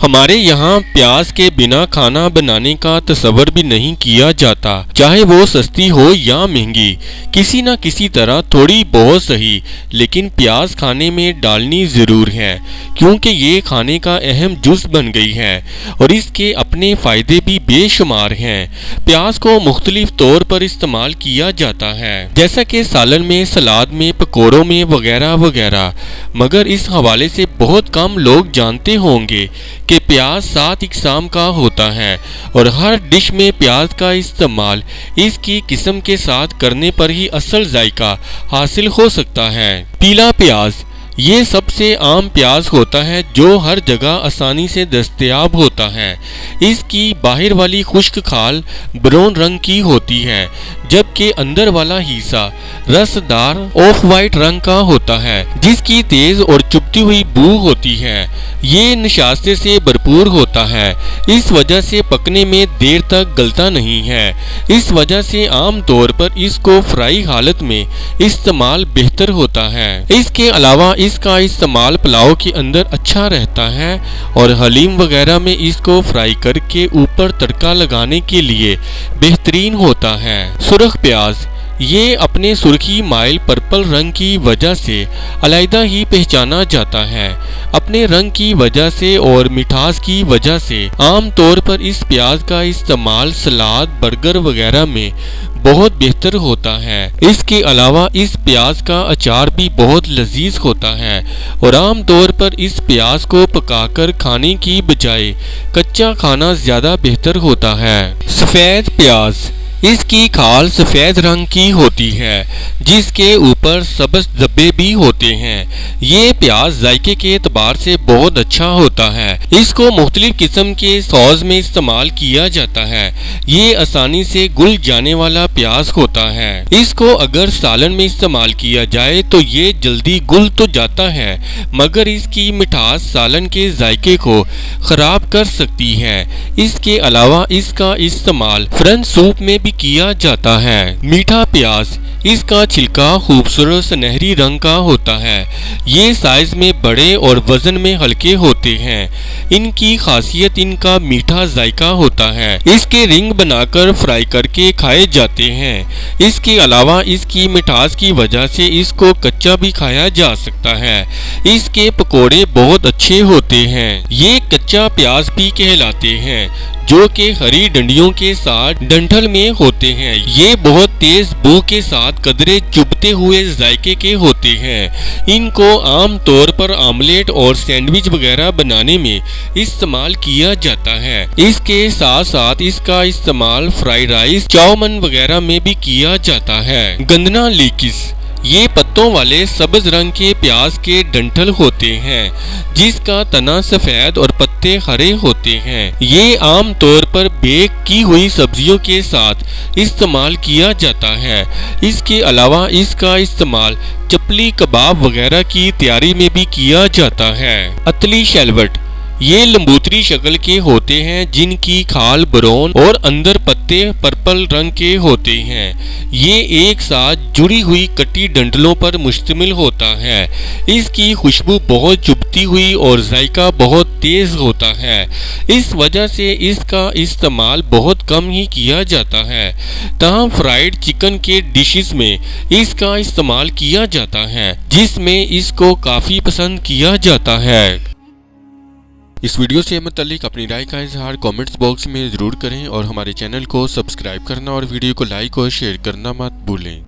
ہمارے یہاں پیاز کے بنا کھانا بنانے کا تصور بھی نہیں کیا جاتا، چاہے وہ سستی ہو یا مہنگی، کسی نہ کسی طرح تھوڑی بہت صحیح، لیکن پیاز کھانے میں ڈالنی ضرور ہے، کیونکہ یہ کھانے کا اہم جز بن گئی ہے اور اس کے اپنے فائدے بھی بے شمار ہیں۔ پیاز کو مختلف طور پر استعمال کیا جاتا ہے، جیسا کہ سالن میں، سلاد میں، پکوڑوں میں وغیرہ وغیرہ، مگر اس حوالے سے بہت کم لوگ جانتے ہوں گے کہ پیاز 7 اقسام کا ہوتا ہے اور ہر ڈش میں پیاز کا استعمال اس کی قسم کے ساتھ کرنے پر ہی اصل ذائقہ حاصل ہو سکتا ہے۔ پیلا پیاز یہ سب سے عام پیاز ہوتا ہے جو ہر جگہ آسانی سے دستیاب ہوتا ہے۔ اس کی باہر والی خشک کھال براؤن رنگ کی ہوتی ہے، جبکہ اندر والا حصہ رس دار آف وائٹ رنگ کا ہوتا ہے، جس کی تیز اور چبھتی ہوئی بو ہوتی ہے۔ یہ نشاستہ سے بھرپور ہوتا ہے، اس وجہ سے پکنے میں دیر تک گلتا نہیں ہے۔ اس وجہ سے عام طور پر اس کو فرائی حالت میں استعمال بہتر ہوتا ہے۔ اس کے علاوہ اس کا استعمال پلاؤ کے اندر اچھا رہتا ہے اور حلیم وغیرہ میں اس کو فرائی کر کے اوپر تڑکا لگانے کے لیے بہترین ہوتا ہے۔ سرخ پیاز یہ اپنے سرخی مائل پرپل رنگ کی وجہ سے علیحدہ ہی پہچانا جاتا ہے۔ اپنے رنگ کی وجہ سے اور مٹھاس کی وجہ سے عام طور پر اس پیاز کا استعمال سلاد، برگر وغیرہ میں بہت بہتر ہوتا ہے۔ اس کے علاوہ اس پیاز کا اچار بھی بہت لذیذ ہوتا ہے اور عام طور پر اس پیاز کو پکا کر کھانے کی بجائے کچا کھانا زیادہ بہتر ہوتا ہے۔ سفید پیاز اس کی کھال سفید رنگ کی ہوتی ہے، جس کے اوپر سبز دھبے بھی ہوتے ہیں۔ یہ پیاز ذائقے کے اعتبار سے بہت اچھا ہوتا ہے۔ اس کو مختلف قسم کے سوس میں استعمال کیا جاتا ہے۔ یہ آسانی سے گل جانے والا پیاز ہوتا ہے۔ اس کو اگر سالن میں استعمال کیا جائے تو یہ جلدی گل تو جاتا ہے، مگر اس کی مٹھاس سالن کے ذائقے کو خراب کر سکتی ہے۔ اس کے علاوہ اس کا استعمال فرنچ سوپ میں بھی کیا جاتا ہے۔ میٹھا پیاز اس کا چھلکا خوبصورت سنہری رنگ کا ہوتا ہے۔ یہ سائز میں بڑے اور وزن میں ہلکے ہوتے ہیں۔ ان کی خاصیت ان کا میٹھا ذائقہ ہوتا ہے۔ اس کے رنگ بنا کر فرائی کر کے کھائے جاتے ہیں۔ اس کے علاوہ اس کی مٹھاس کی وجہ سے اس کو کچا بھی کھایا جا سکتا ہے۔ اس کے پکوڑے بہت اچھے ہوتے ہیں۔ یہ کچا پیاز بھی کہلاتے ہیں، جو کہ ہری ڈنڈیوں کے ساتھ ڈنٹل میں ہوتے ہیں۔ یہ بہت تیز بو کے ساتھ قدرے چبھتے ہوئے ذائقے کے ہوتے ہیں۔ ان کو عام طور پر آملیٹ اور سینڈوچ وغیرہ بنانے میں استعمال کیا جاتا ہے۔ اس کے ساتھ ساتھ اس کا استعمال فرائیڈ رائس، چاؤمن وغیرہ میں بھی کیا جاتا ہے۔ گندنا لیکس یہ پتوں والے سبز رنگ کے پیاز کے ڈنٹل ہوتے ہیں، جس کا تنا سفید اور پتے ہرے ہوتے ہیں۔ یہ عام طور پر بیک کی ہوئی سبزیوں کے ساتھ استعمال کیا جاتا ہے۔ اس کے علاوہ اس کا استعمال چپلی، کباب وغیرہ کی تیاری میں بھی کیا جاتا ہے۔ اتلی شیلوٹ یہ لمبوتری شکل کے ہوتے ہیں، جن کی کھال براؤن اور اندر پتے پرپل رنگ کے ہوتے ہیں۔ یہ ایک ساتھ جڑی ہوئی کٹی ڈنڈلوں پر مشتمل ہوتا ہے۔ اس کی خوشبو بہت چبھتی ہوئی اور ذائقہ بہت تیز ہوتا ہے۔ اس وجہ سے اس کا استعمال بہت کم ہی کیا جاتا ہے، تاہم فرائیڈ چکن کے ڈشز میں اس کا استعمال کیا جاتا ہے، جس میں اس کو کافی پسند کیا جاتا ہے۔ اس ویڈیو سے متعلق اپنی رائے کا اظہار کامنٹس باکس میں ضرور کریں اور ہمارے چینل کو سبسکرائب کرنا اور ویڈیو کو لائک اور شیئر کرنا مت بھولیں۔